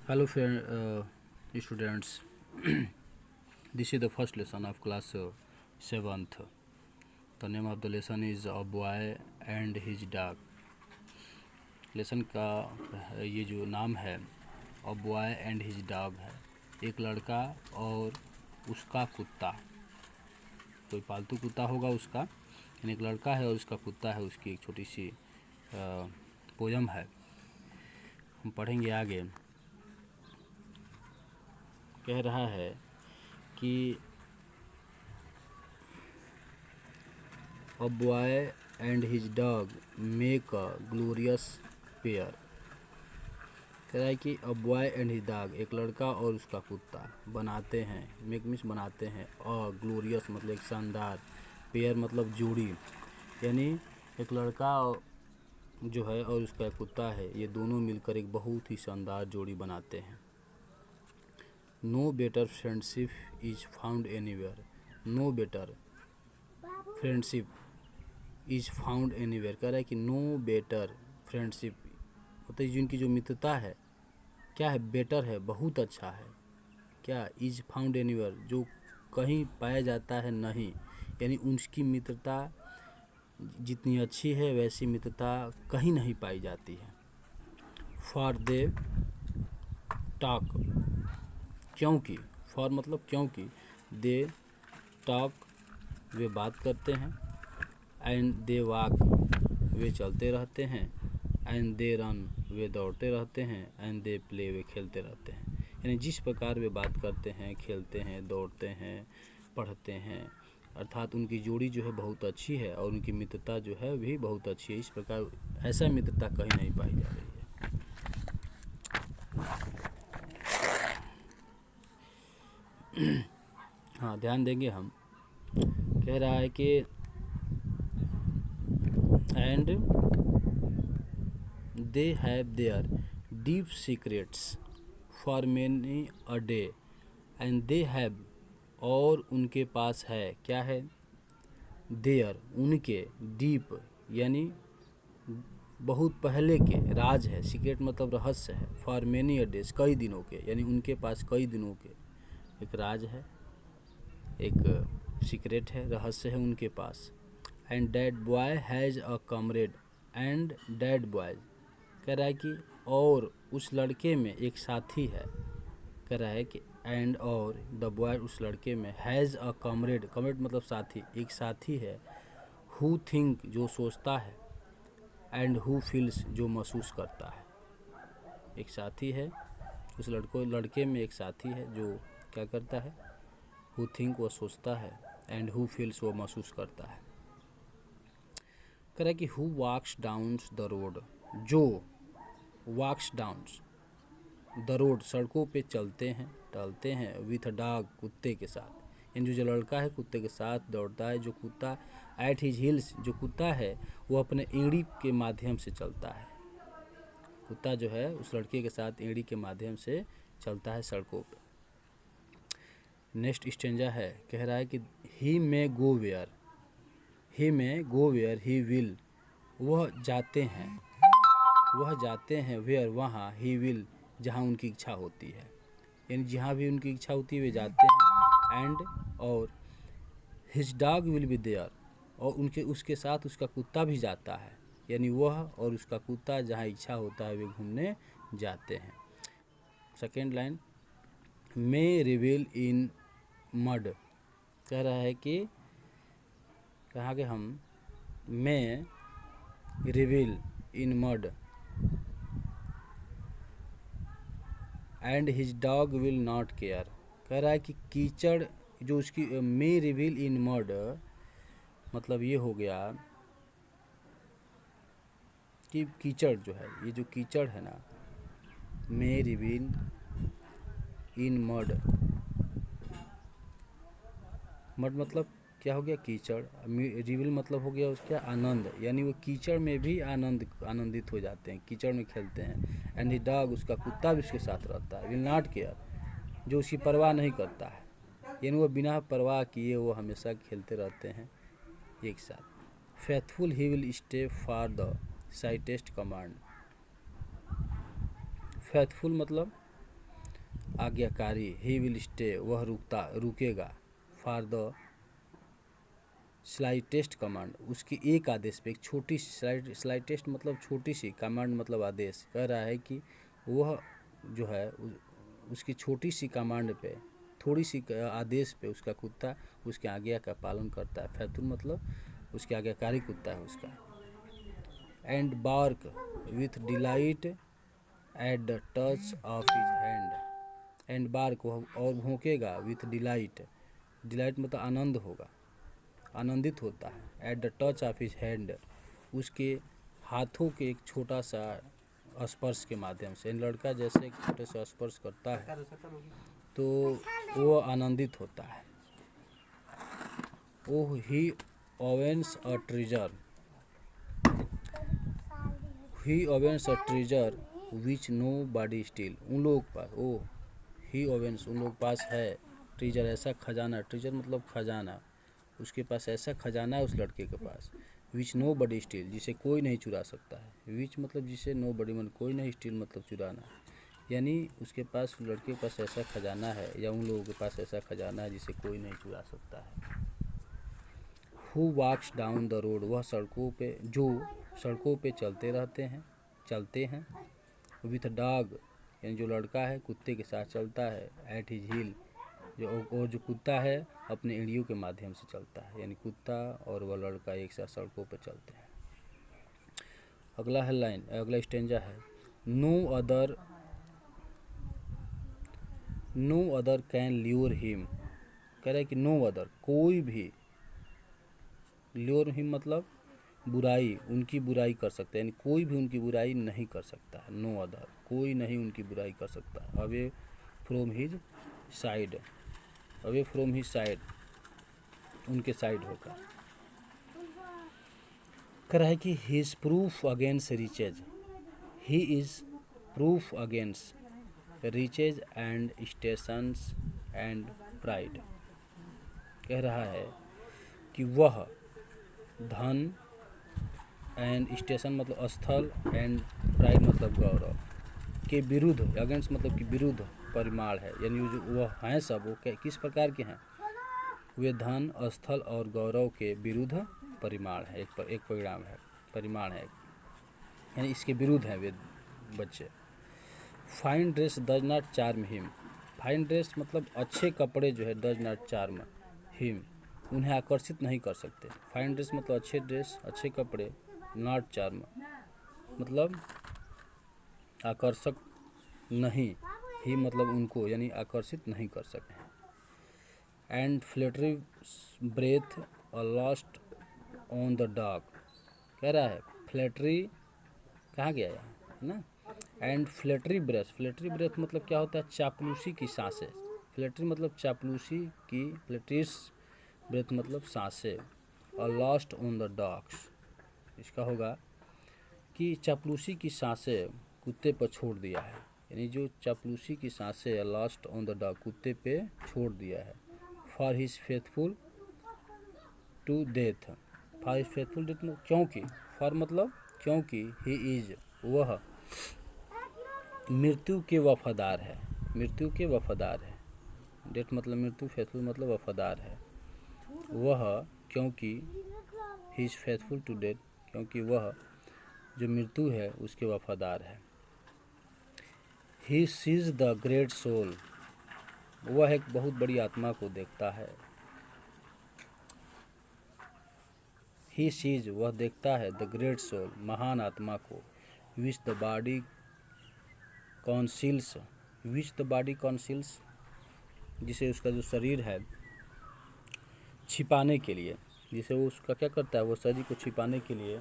Hello, students. This is the first lesson of class 7th. The name of the lesson is A Boy and His Dog. Lesson का ये जो नाम है A Boy and His Dog है। एक लड़का और उसका कुत्ता। कोई पालतू कुत्ता होगा उसका, यानी एक लड़का है और उसका कुत्ता है। उसकी एक छोटी सी पोयम है, हम पढ़ेंगे आगे। कह रहा है कि A boy and his dog make a glorious pair। कह रहा है कि A boy and his dog, एक लड़का और उसका कुत्ता बनाते हैं, मेक मीन्स बनाते हैं, और ग्लोरियस मतलब एक शानदार, पेयर मतलब जोड़ी, यानी एक लड़का जो है और उसका कुत्ता है, ये दोनों मिलकर एक बहुत ही शानदार जोड़ी बनाते हैं। No better friendship is found anywhere. No better friendship is found anywhere. कह रहा है कि नो बेटर फ्रेंडशिप मतलब जिनकी जो मित्रता है क्या है, बेटर है, बहुत अच्छा है। क्या इज फाउंड एनीवेयर, जो कहीं पाया जाता है नहीं, यानी उनकी मित्रता जितनी अच्छी है वैसी मित्रता कहीं नहीं पाई जाती है। फॉर दे टॉक, क्योंकि, फॉर मतलब क्योंकि, दे टॉक वे बात करते हैं, एंड दे वॉक वे चलते रहते हैं, एंड दे रन वे दौड़ते रहते हैं, एंड दे प्ले वे खेलते रहते हैं। यानी जिस प्रकार वे बात करते हैं, खेलते हैं, दौड़ते हैं, पढ़ते हैं, अर्थात उनकी जोड़ी जो है बहुत अच्छी है और उनकी मित्रता जो है भी बहुत अच्छी है। इस प्रकार ऐसा मित्रता कहीं नहीं पाई जा रही है। हाँ, ध्यान देंगे हम। कह रहा है कि and they have their deep secrets for many a day. And they have, और उनके पास है, क्या है, देयर उनके, डीप यानी बहुत पहले के, राज है, सीक्रेट मतलब रहस्य है, फॉर मैनी अ डेज कई दिनों के, यानी उनके पास कई दिनों के एक राज है, एक सीक्रेट है, रहस्य है उनके पास। And that boy has a comrade, and that boy, कह रहा है कि और उस लड़के में एक साथी है। कह रहा है कि एंड और द बॉय उस लड़के में, हैज़ अ कमरेड, कमरेड मतलब साथी, एक साथी है, हु थिंक जो सोचता है, एंड हु फील्स जो महसूस करता है। एक साथी है उस लड़के में, एक साथी है जो क्या करता है, हु थिंक वो सोचता है, एंड हु फील्स वो महसूस करता है। कह रहा है कि who walks downs the road, जो वॉक्स डाउन्स द रोड सड़कों पे चलते हैं, टहलते हैं, विथ डॉग कुत्ते के साथ, यानी जो लड़का है कुत्ते के साथ दौड़ता है, जो कुत्ता एट हिज हिल्स, जो कुत्ता है वो अपने एड़ी के माध्यम से चलता है। कुत्ता जो है उस लड़के के साथ एड़ी के माध्यम से चलता है सड़कों पे। नेक्स्ट स्टेंजा है, कह रहा है कि he may go where, he may go where he will, वह जाते हैं, वेयर वहाँ, ही विल जहाँ उनकी इच्छा होती है, यानी जहाँ भी उनकी इच्छा होती है वे जाते हैं। एंड और his dog will be there, और उसके साथ उसका कुत्ता भी जाता है, यानी वह और उसका कुत्ता जहाँ इच्छा होता है वे घूमने जाते हैं। Second line, may revel in mud, कह रहा है कि कहाँ के हम, may revel in mud and his dog will not care. कह रहा है कि कीचड़ जो उसकी, मे रिवील इन मड मतलब ये हो गया कि कीचड़ जो है, ये जो कीचड़ है ना, मे रिवील इन मड, मड मतलब क्या हो गया, कीचड़, रिवील मतलब हो गया उसका आनंद, यानी वो कीचड़ में भी आनंदित हो जाते हैं, कीचड़ में खेलते हैं। एंड ही डॉग, उसका कुत्ता भी उसके साथ रहता है, विल नॉट केयर, जो उसकी परवाह नहीं करता है, यानी वो बिना परवाह किए वो हमेशा खेलते रहते हैं एक साथ। Faithful he will stay for the slightest command. Faithful मतलब आज्ञाकारी, ही विल स्टे, वह रुकेगा, फॉर द स्लाइटेस्ट कमांड, उसकी एक आदेश पे, एक छोटी स्लाइटेस्ट मतलब छोटी सी, कमांड मतलब आदेश, कह रहा है कि वह जो है उसकी छोटी सी कमांड पे, थोड़ी सी आदेश पे उसका कुत्ता उसकी आज्ञा का पालन करता है। फैतुल मतलब उसकी आज्ञाकारी कुत्ता है उसका। And bark with delight at the touch of his hand, and bark और भौंकेगा, विथ डिलाइट, डिलाइट मतलब आनंद होगा, आनंदित होता है, eight the touch of his hand, उसके हाथों के एक छोटा सा स्पर्श के माध्यम से। लड़का जैसे एक छोटे से स्पर्श करता है तो वो आनंदित होता है। Oh he owns a treasure, he owns a treasure which nobody steal, उन लोगों के पास, ओ ही ओवेंस उन लोगों के पास है, ट्रेजर ऐसा खजाना, ट्रेजर मतलब खजाना, उसके पास ऐसा खजाना है उस लड़के के पास, विच नो बडी स्टील, जिसे कोई नहीं चुरा सकता है, विच मतलब जिसे, नो बडी मतलब कोई नहीं, स्टील मतलब चुराना, यानी उसके पास, लड़के के पास ऐसा खजाना है, या उन लोगों के पास ऐसा खजाना है जिसे कोई नहीं चुरा सकता है। Who walks down the road, वह सड़कों पे, जो सड़कों पे चलते हैं, विथ डॉग यानी जो लड़का है कुत्ते के साथ चलता है, एट हिज हील, जो कुत्ता है अपने एड़ियों के माध्यम से चलता है, यानी कुत्ता और वह लड़का एक साथ सड़कों पर चलते हैं। अगला है लाइन, अगला स्टेंजा है, no other can lure him, कह रहा है कि नो अदर कोई भी, ल्यूर हिम मतलब बुराई, उनकी बुराई कर सकता है, यानी कोई भी उनकी बुराई नहीं कर सकता है। नो अदर कोई नहीं उनकी बुराई कर सकता है। Away from his side, away from his side उनके साइड होकर। कह रहा है कि he is proof against riches, he is proof against riches and stations and pride, कह रहा है कि वह धन, एंड स्टेशन मतलब स्थल, एंड प्राइड मतलब गौरव के विरुद्ध, अगेंस्ट मतलब कि विरुद्ध परिमाण है, यानी जो वह हैं सब वो किस प्रकार के हैं, वे धन, स्थल और गौरव के विरुद्ध परिमाण है, एक परिणाम है, परिमाण है, यानी इसके विरुद्ध हैं वे बच्चे। Fine dress does not charm him, fine dress मतलब अच्छे कपड़े जो है, डज नॉट चार्म हिम उन्हें आकर्षित नहीं कर सकते। फाइन ड्रेस मतलब अच्छे ड्रेस, अच्छे कपड़े, नॉट चार्म मतलब आकर्षक नहीं, ही मतलब उनको, यानी आकर्षित नहीं कर सकते। And flattery breath a lost on the dog, कह रहा है फ्लेटरी कहाँ गया है ना, एंड फ्लेटरी ब्रेथ मतलब क्या होता है, चापलूसी की सांसें, फ्लेटरी मतलब चापलूसी की, फ्लेटरीस ब्रेथ मतलब सांसें, और लॉस्ट ऑन द डॉग्स, इसका होगा कि चापलूसी की सांसें कुत्ते पर छोड़ दिया है, यानी जो चापलूसी की सांसें लॉस्ट ऑन द डॉग कुत्ते पे छोड़ दिया है। For his faithful to death, for his faithful death क्योंकि, फॉर मतलब क्योंकि, ही इज वह मृत्यु के वफादार है, मृत्यु के वफादार है, डेथ मतलब मृत्यु, फेथफुल मतलब वफादार है, वह क्योंकि, he is faithful to death क्योंकि वह जो मृत्यु है उसके वफादार है। He sees the great soul, वह एक बहुत बड़ी आत्मा को देखता है, ही सीज वह देखता है, द ग्रेट सोल महान आत्मा को, which the body conceals, which the body conceals जिसे उसका जो शरीर है छिपाने के लिए, जिसे वो उसका क्या करता है, वो शरीर को छिपाने के लिए।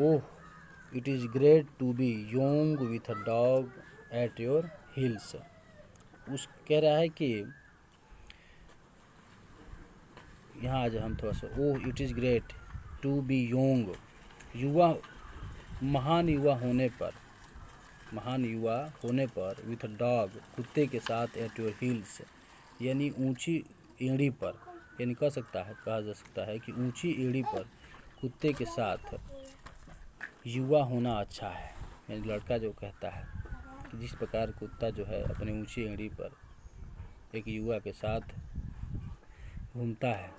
Oh it is great to be young with a dog at your heels, उस कह रहा है कि यहाँ आज हम थोड़ा सा, oh it is great to be young, युवा, महान युवा होने पर, महान युवा होने पर, विथ डॉग कुत्ते के साथ, एट योर हिल्स यानी ऊंची एड़ी पर, यानी कहा जा सकता है कि ऊंची एड़ी पर कुत्ते के साथ युवा होना अच्छा है, यानी लड़का जो कहता है। कि जिस प्रकार कुत्ता जो है अपने ऊंची एड़ी पर एक युवा के साथ घूमता है,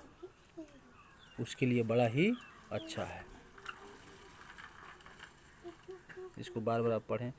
उसके लिए बड़ा ही अच्छा है। इसको बार बार आप पढ़ें।